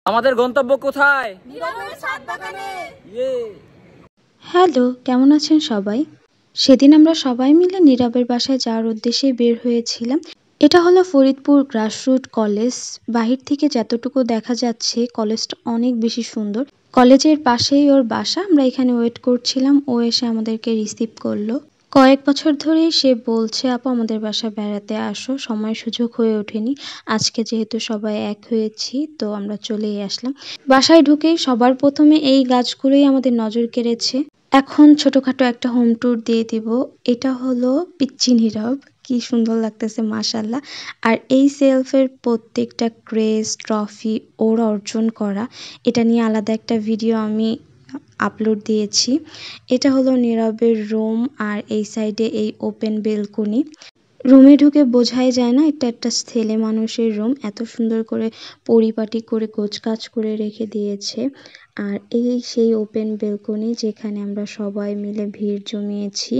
আমাদের গন্তব্য কোথায়? হ্যালো, কেমন আছেন সবাই? সেদিন আমরা সবাই মিলে নীরবের বাসায় যাওয়ার উদ্দেশ্যে বের হয়েছিলাম। এটা হলো ফরিদপুর গ্রাসরুট কলেজ। বাহির থেকে যতটুকু দেখা যাচ্ছে কলেজটা অনেক বেশি সুন্দর। কলেজের পাশেই ওর বাসা। আমরা এখানে ওয়েট করছিলাম, ও এসে আমাদেরকে রিসিভ করলো। কয়েক বছর ধরেই সে বলছে, আপু আমাদের বাসায় বেড়াতে আসো, সময় সুযোগ হয়ে ওঠেনি। আজকে যেহেতু সবাই এক হয়েছি তো আমরা চলেই আসলাম। বাসায় ঢুকেই সবার প্রথমে এই গাছগুলোই আমাদের নজর কেড়েছে। এখন ছোটখাটো একটা হোম ট্যুর দিয়ে দিব। এটা হলো পিচ্চি নীরব, কি সুন্দর লাগতেছে মাশাআল্লাহ। আর এই সেলফের প্রত্যেকটা ক্রেজ ট্রফি ওর অর্জন করা। এটা নিয়ে আলাদা একটা ভিডিও আমি আপলোড দিয়েছি। এটা হলো নীরবের রুম, আর এই সাইডে এই ওপেন বেলকনি। রুমে ঢুকে বোঝাই যায় না এটা একটা ছেলে মানুষের রুম। এত সুন্দর করে পরিপাটি করে গোছগাছ করে রেখে দিয়েছে। আর এই সেই ওপেন বেলকনি যেখানে আমরা সবাই মিলে ভিড় জমিয়েছি।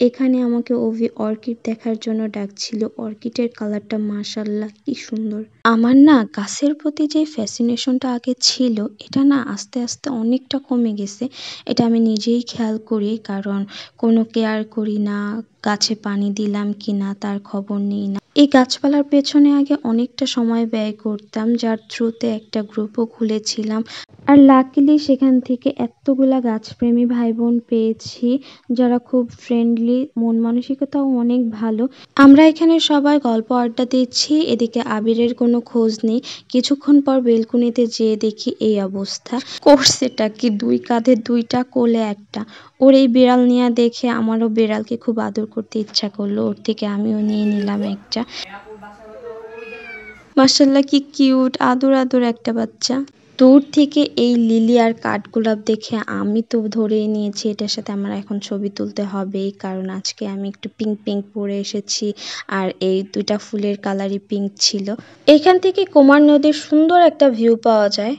এখানে আমাকে অভি অর্কিড দেখার জন্য ডাকছিল। অর্কিডের কালারটা মাশাআল্লাহ কি সুন্দর। আমার না গাছের প্রতি যে ফ্যাসিনেশনটা আগে ছিল এটা না আস্তে আস্তে অনেকটা কমে গেছে। এটা আমি নিজেই খেয়াল করি, কারণ কোনো কেয়ার করি না, গাছে পানি দিলাম কিনা তার খবর নেই না। এই গাছপালার পেছনে আগে অনেকটা সময় ব্যয় করতাম, যার থ্রুতে একটা গ্রুপও খুলেছিলাম। আর লাকিলি সেখান থেকে এতগুলা গাছপ্রেমী ভাই বোন পেয়েছি যারা খুব ফ্রেন্ডলি, মন মানসিকতাও অনেক ভালো। আমরা এখানে সবাই গল্প আড্ডা দিচ্ছি, এদিকে আবিরের কোনো খোঁজ নেই। কিছুক্ষণ পর বেলকুনিতে যেয়ে দেখি এই অবস্থা। করছেটা কি, দুই কাঁধে দুইটা কোলে একটা। ওর এই বিড়াল নিয়ে দেখে আমারও বিড়ালকে খুব আদর করতে ইচ্ছা করলো, ওর থেকে আমিও নিয়ে নিলাম একটা। মাশাআল্লাহ কি কিউট, আদর আদর একটা বাচ্চা। দূর থেকে এই লিলি আর কাঠগোলাপ দেখে আমি তো ধরেই নিয়েছি এটার সাথে আমার এখন ছবি তুলতে হবেই, কারণ আজকে আমি একটু পিঙ্ক পিঙ্ক পরে এসেছি। আর এই দুইটা ফুলের কালারই পিঙ্ক ছিল। এখান থেকে কুমার নদীর সুন্দর একটা ভিউ পাওয়া যায়।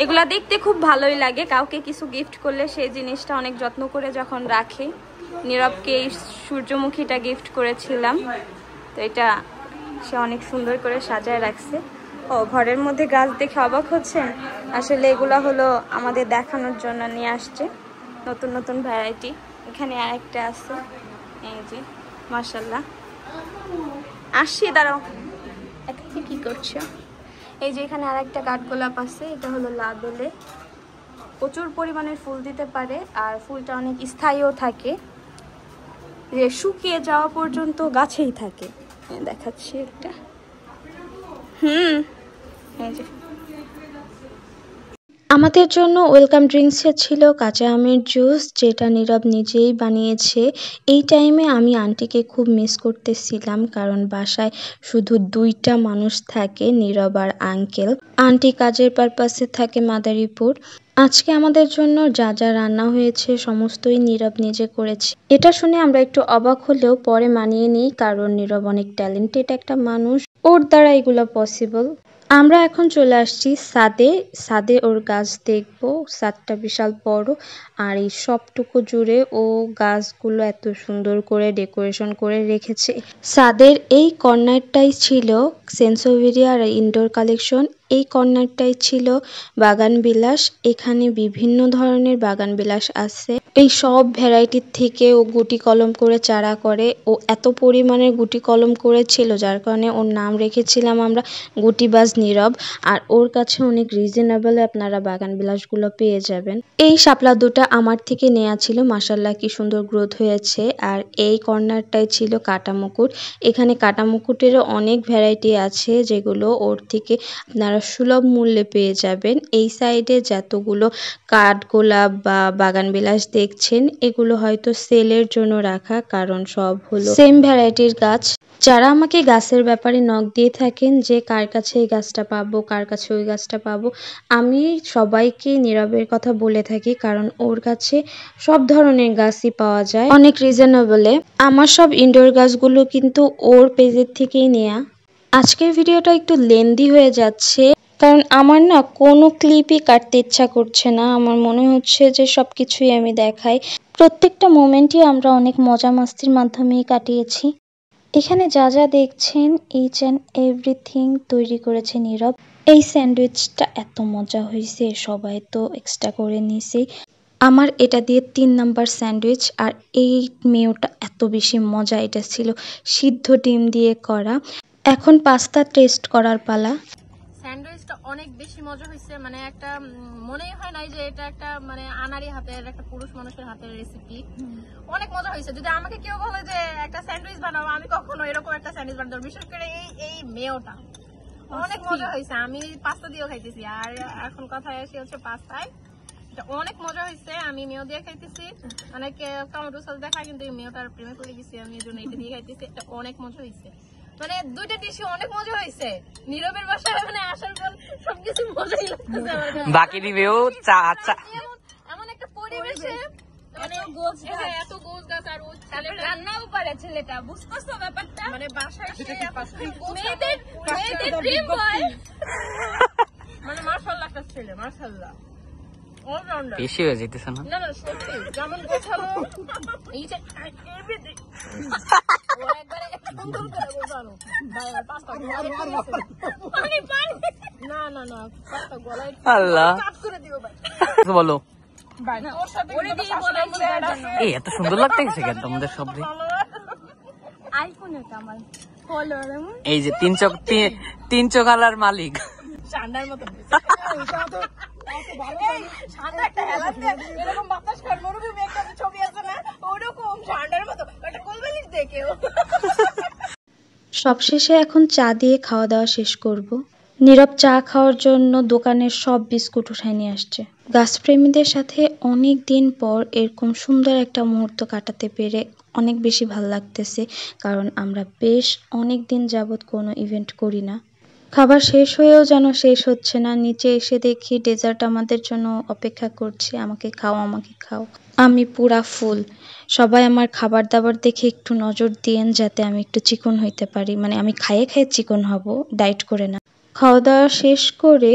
এগুলা দেখতে খুব ভালোই লাগে। কাউকে কিছু গিফট করলে সেই জিনিসটা অনেক যত্ন করে যখন রাখে। নীরবকে এই সূর্যমুখীটা গিফট করেছিলাম, তো এটা সে অনেক সুন্দর করে সাজায় রাখছে। ও ঘরের মধ্যে গাছ দেখে অবাক হচ্ছে, আসলে এগুলা হলো আমাদের দেখানোর জন্য নিয়ে আসছে নতুন নতুন ভ্যারাইটি। এখানে আরেকটা আছে, এই যে মাশাআল্লাহ। আসছি, দাঁড়াও, একটা কি করছো? এই যে এখানে আরেকটা কাঠগোলাপ আছে, এটা হলো লাবেলে। প্রচুর পরিমাণে ফুল দিতে পারে আর ফুলটা অনেক স্থায়ীও থাকে, যে শুকিয়ে যাওয়া পর্যন্ত গাছেই থাকে। দেখাচ্ছি একটা। এই যে আমাদের জন্য ওয়েলকাম ড্রিঙ্কসে ছিল কাঁচা আমের জুস, যেটা নীরব নিজেই বানিয়েছে। এই টাইমে আমি আন্টিকে খুব মিস করতেছিলাম, কারণ বাসায় শুধু দুইটা মানুষ থাকে, নীরব আর আঙ্কেল। আন্টি কাজের পারপাসে থাকে মাদারীপুর। আজকে আমাদের জন্য যা যা রান্না হয়েছে সমস্তই নীরব নিজে করেছে। এটা শুনে আমরা একটু অবাক হলেও পরে মানিয়ে নিই, কারণ নীরব অনেক ট্যালেন্টেড একটা মানুষ, ওর দ্বারা এগুলো পসিবল। আমরা এখন চলে আসছি ছাদে। ছাদে ওর গাছ দেখবো, ছাদটা বিশাল বড়। আর এই সবটুকু জুড়ে ও গাছগুলো এত সুন্দর করে ডেকোরেশন করে রেখেছে। ছাদের এই কর্নারটাই ছিল সেন্সোভেরিয়ার ইনডোর কালেকশন। এই কর্নারটাই ছিল বাগান বিলাস। এখানে বিভিন্ন ধরনের বাগান বিলাস আছে। এই সব ভ্যারাইটির থেকে ও গুটি কলম করে চারা করে। ও এত পরিমাণের গুটি কলম করেছিল যার কারণে ওর নাম রেখেছিলাম আমরা গুটিবাজ নীরব। আর ওর কাছে অনেক রিজনেবল আপনারা বাগান বিলাসগুলো পেয়ে যাবেন। এই শাপলা দুটা আমার থেকে নেওয়া ছিল, মাশাআল্লাহ কি সুন্দর গ্রোথ হয়েছে। আর এই কর্নারটাই ছিল কাটা মুকুট। এখানে কাটা মুকুটেরও অনেক ভ্যারাইটি আছে যেগুলো ওর থেকে আপনারা সুলভ মূল্যে পেয়ে যাবেন। এই সাইডে যতগুলো কাঠগোলাপ বা বাগান বিলাস দেখছেন এগুলো হয়তো সেলের জন্য রাখা, কারণ সব হলো সেম ভ্যারাইটির গাছ। যারা আমাকে গাছের ব্যাপারে নক দিয়ে থাকেন যে কার কাছে এই গাছটা পাবো, কার কাছে ওই গাছটা পাবো, আমি সবাইকে নীরবের কথা বলে থাকি, কারণ ওর কাছে সব ধরনের গাছই পাওয়া যায় অনেক রিজনেবলে। আমার সব ইনডোর গাছগুলো কিন্তু ওর পেজের থেকেই নেয়া। আজকের ভিডিওটা একটু লেন্দি হয়ে যাচ্ছে, কারণ আমার না কোনো ক্লিপই কাটতে ইচ্ছা করছে না। আমার মনে হচ্ছে যে সবকিছুই আমি দেখাই। প্রত্যেকটা মোমেন্টই আমরা অনেক মজা মাস্তির মাধ্যমেই কাটিয়েছি। এখানে যা যা দেখছেন ইচ অ্যান্ড এভরিথিং তৈরি করেছে নীরব। এই স্যান্ডউইচটা এত মজা হয়েছে, সবাই তো এক্সট্রা করে নিছে। আমার এটা দিয়ে 3 নাম্বার স্যান্ডউইচ। আর এই মেয়োটা এত বেশি মজা, এটা ছিল সিদ্ধ ডিম দিয়ে করা। এখন পাস্তা টেস্ট করার পালা। স্যান্ডউইচটা অনেক বেশি মজা হয়েছে, মানে একটা মনেই হয় নাই যে এটা একটা মানে আনারি হাতের, একটা পুরুষ মানুষের হাতের রেসিপি। অনেক মজা হয়েছে। যদি আমাকে কেউ বলে যে একটা স্যান্ডউইচ বানাও, আমি কখনো এরকম একটা স্যান্ডউইচ বানাবো, বিশেষ করে এই মেয়োটা অনেক মজা হয়েছে। আমি পাস্তা দিয়েও খাইতেছি, আর এখন কথায় আসি হচ্ছে পাস্তায়। এটা অনেক মজা হয়েছে। আমি মেয়ো দিয়ে খাইতেছি, অনেকে টমেটো সস দিয়ে খাই, কিন্তু মেয়োটার প্রেমে পড়ে গেছি আমি, এই জন্য এটা দিয়ে খাইতেছি। এটা অনেক মজা হয়েছে, মানে দুইটা ডিশই অনেক মজা হয়েছে। নীরবের বাসায় মানে আসার পর সবকিছু মজাই লাগতেছে আমার কাছে। বাকি দিবেও চা চা এমন একটা পরিবেশে মানে এত গোছ গাছ, আর রান্নাও পারে ছেলেটা, বুঝতেছো ব্যাপারটা? মানে বাসায় মেয়েদের ড্রিম বয়, মানে মাশাআল্লাহ একটা ছেলে, মাশাআল্লাহ অলরাউন্ডার। বেশি হয়ে যেতেছে না? না না সত্যি, যেমন গোছালো এই যে এভরিথিং ও একবারে সুন্দর করে গোছানো। পাস্তা পানি পানি না না না পাস্তা গলায় আল্লাহ কাট করে দিও ভাই। বলো ভাই ওর সাথে ওরে দিয়ে বলাই এই এত সুন্দর লাগতেছে কেন তোমাদের শব্দে? আইফোনে কামাল ফলোয়ার এই যে তিন চোখালার মালিক ঠান্ডার মতো এরকম বাতাস খান মরুভূমি একটা ছবি আছে না, ওরকম ঠান্ডার মতো একটা কোলবালিশ দেখেও। সবশেষে এখন চা দিয়ে খাওয়া দাওয়া শেষ করব। নীরব চা খাওয়ার জন্য দোকানের সব বিস্কুট উঠায় নিয়ে আসছে। গাছপ্রেমীদের সাথে অনেক দিন পর এরকম সুন্দর একটা মুহূর্ত কাটাতে পেরে অনেক বেশি ভালো লাগতেছে, কারণ আমরা বেশ অনেক দিন যাবৎ কোনো ইভেন্ট করি না। খাবার শেষ হয়েও যেন শেষ হচ্ছে না। নিচে এসে দেখি ডেজার্ট আমাদের জন্য অপেক্ষা করছে। আমাকে খাও, আমাকে খাও। আমি পুরা ফুল। সবাই আমার খাবার দাবার দেখে একটু নজর দিয়েন, যাতে আমি একটু চিকন হইতে পারি। মানে আমি খাইয়ে খাইয়ে চিকন হব, ডায়েট করে না। খাওয়া দাওয়া শেষ করে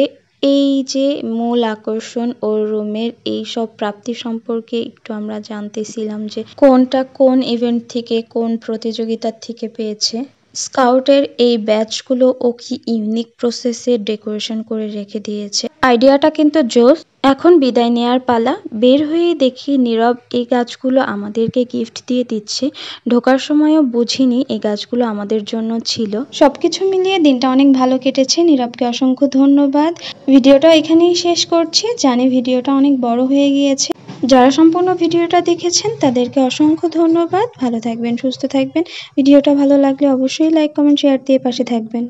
এই যে মূল আকর্ষণ ওর রুমের এই সব প্রাপ্তি সম্পর্কে একটু আমরা জানতেছিলাম, যে কোনটা কোন ইভেন্ট থেকে, কোন প্রতিযোগিতার থেকে পেয়েছে। স্কাউটের এই ব্যাচগুলো ও কি ইউনিক প্রসেসে ডেকোরেশন করে রেখে দিয়েছে। আইডিয়াটা কিন্তু জোস। এখন বিদায় নেয়ার পালা। বের হয়ে দেখি নীরব এই গাছগুলো আমাদেরকে গিফট দিয়ে দিচ্ছে। ঢোকার সময়ও বুঝিনি এই গাছগুলো আমাদের জন্য ছিল। সবকিছু মিলিয়ে দিনটা অনেক ভালো কেটেছে। নীরবকে অসংখ্য ধন্যবাদ। ভিডিওটা এখানেই শেষ করছি। জানি ভিডিওটা অনেক বড় হয়ে গিয়েছে। যারা সম্পূর্ণ ভিডিওটা দেখেছেন তাদেরকে অসংখ্য ধন্যবাদ। ভালো থাকবেন, সুস্থ থাকবেন। ভিডিওটা ভালো লাগলে অবশ্যই লাইক, কমেন্ট, শেয়ার দিয়ে পাশে থাকবেন।